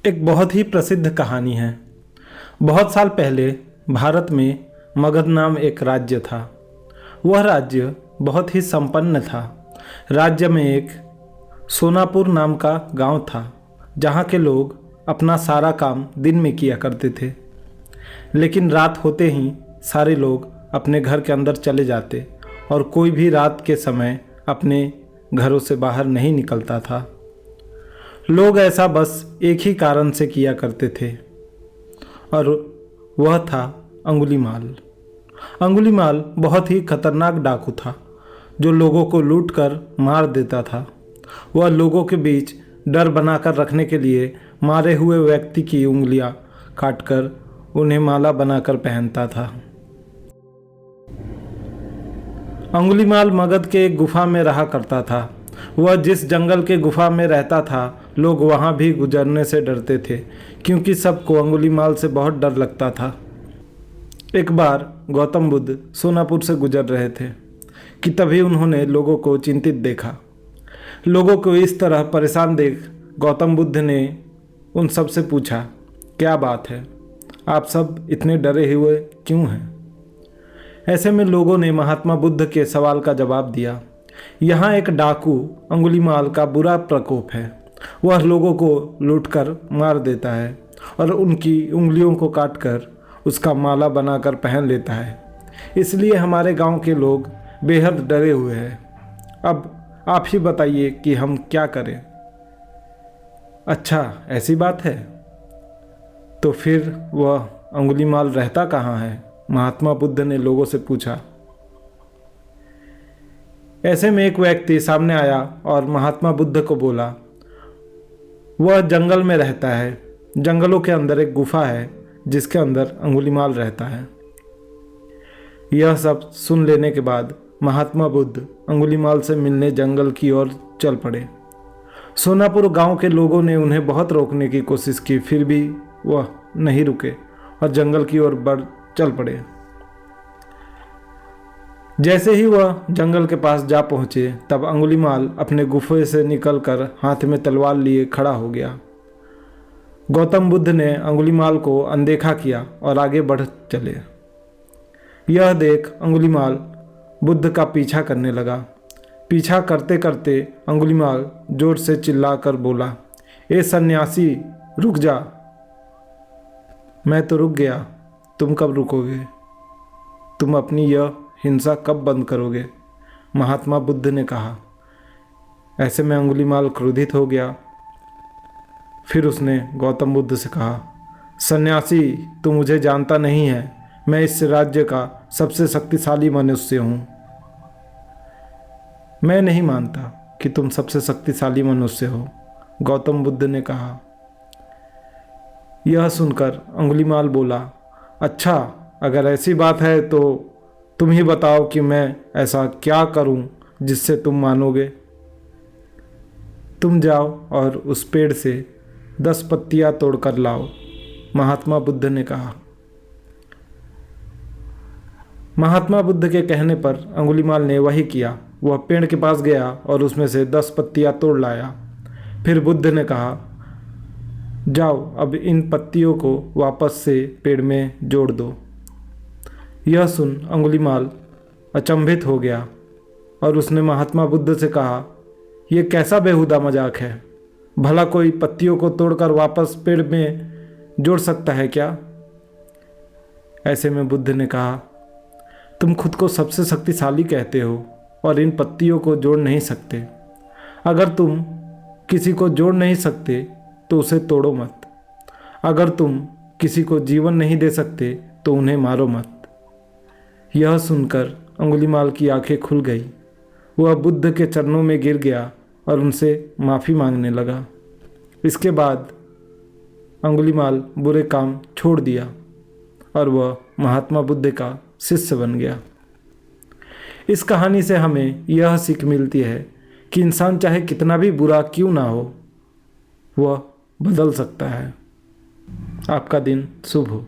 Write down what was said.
एक बहुत ही प्रसिद्ध कहानी है। बहुत साल पहले भारत में मगध नाम एक राज्य था। वह राज्य बहुत ही संपन्न था। राज्य में एक सोनापुर नाम का गांव था, जहां के लोग अपना सारा काम दिन में किया करते थे, लेकिन रात होते ही सारे लोग अपने घर के अंदर चले जाते और कोई भी रात के समय अपने घरों से बाहर नहीं निकलता था। लोग ऐसा बस एक ही कारण से किया करते थे और वह था अंगुलीमाल। अंगुलीमाल बहुत ही खतरनाक डाकू था जो लोगों को लूटकर मार देता था। वह लोगों के बीच डर बनाकर रखने के लिए मारे हुए व्यक्ति की उंगलियां काटकर उन्हें माला बनाकर पहनता था। अंगुलीमाल मगध के एक गुफा में रहा करता था। वह जिस जंगल के गुफा में रहता था, लोग वहाँ भी गुजरने से डरते थे, क्योंकि सबको अंगुलीमाल से बहुत डर लगता था। एक बार गौतम बुद्ध सोनापुर से गुजर रहे थे कि तभी उन्होंने लोगों को चिंतित देखा। लोगों को इस तरह परेशान देख गौतम बुद्ध ने उन सब से पूछा, क्या बात है, आप सब इतने डरे हुए क्यों हैं? ऐसे में लोगों ने महात्मा बुद्ध के सवाल का जवाब दिया, यहाँ एक डाकू अंगुलीमाल का बुरा प्रकोप है। वह लोगों को लूटकर मार देता है और उनकी उंगलियों को काटकर उसका माला बनाकर पहन लेता है। इसलिए हमारे गांव के लोग बेहद डरे हुए हैं। अब आप ही बताइए कि हम क्या करें? अच्छा, ऐसी बात है, तो फिर वह अंगुलीमाल रहता कहाँ है? महात्मा बुद्ध ने लोगों से पूछा। ऐसे में एक व्यक्ति सामने आया और महात्मा बुद्ध को बोला, वह जंगल में रहता है। जंगलों के अंदर एक गुफा है जिसके अंदर अंगुलीमाल रहता है। यह सब सुन लेने के बाद महात्मा बुद्ध अंगुलीमाल से मिलने जंगल की ओर चल पड़े। सोनापुर गांव के लोगों ने उन्हें बहुत रोकने की कोशिश की, फिर भी वह नहीं रुके और जंगल की ओर बढ़ चल पड़े। जैसे ही वह जंगल के पास जा पहुंचे, तब अंगुलीमाल अपने गुफे से निकलकर हाथ में तलवार लिए खड़ा हो गया। गौतम बुद्ध ने अंगुलीमाल को अनदेखा किया और आगे बढ़ चले। यह देख अंगुलीमाल बुद्ध का पीछा करने लगा। पीछा करते करते अंगुलीमाल जोर से चिल्लाकर बोला, ए सन्यासी, रुक जा। मैं तो रुक गया, तुम कब रुकोगे? तुम अपनी यह हिंसा कब बंद करोगे? महात्मा बुद्ध ने कहा। ऐसे में अंगुलीमाल क्रोधित हो गया। फिर उसने गौतम बुद्ध से कहा, सन्यासी, तू मुझे जानता नहीं है। मैं इस राज्य का सबसे शक्तिशाली मनुष्य हूँ। मैं नहीं मानता कि तुम सबसे शक्तिशाली मनुष्य हो, गौतम बुद्ध ने कहा। यह सुनकर अंगुलीमाल बोला, अच्छा, अगर ऐसी बात है तो तुम ही बताओ कि मैं ऐसा क्या करूं जिससे तुम मानोगे। तुम जाओ और उस पेड़ से 10 पत्तियां तोड़कर लाओ, महात्मा बुद्ध ने कहा। महात्मा बुद्ध के कहने पर अंगुलीमाल ने वही किया। वह पेड़ के पास गया और उसमें से 10 पत्तियां तोड़ लाया। फिर बुद्ध ने कहा, जाओ अब इन पत्तियों को वापस से पेड़ में जोड़ दो। यह सुन अंगुलीमाल अचंभित हो गया और उसने महात्मा बुद्ध से कहा, यह कैसा बेहुदा मजाक है? भला कोई पत्तियों को तोड़कर वापस पेड़ में जोड़ सकता है क्या? ऐसे में बुद्ध ने कहा, तुम खुद को सबसे शक्तिशाली कहते हो और इन पत्तियों को जोड़ नहीं सकते। अगर तुम किसी को जोड़ नहीं सकते तो उसे तोड़ो मत। अगर तुम किसी को जीवन नहीं दे सकते तो उन्हें मारो मत। यह सुनकर अंगुलीमाल की आंखें खुल गई। वह बुद्ध के चरणों में गिर गया और उनसे माफ़ी मांगने लगा। इसके बाद अंगुलीमाल बुरे काम छोड़ दिया और वह महात्मा बुद्ध का शिष्य बन गया। इस कहानी से हमें यह सीख मिलती है कि इंसान चाहे कितना भी बुरा क्यों ना हो, वह बदल सकता है। आपका दिन शुभ हो।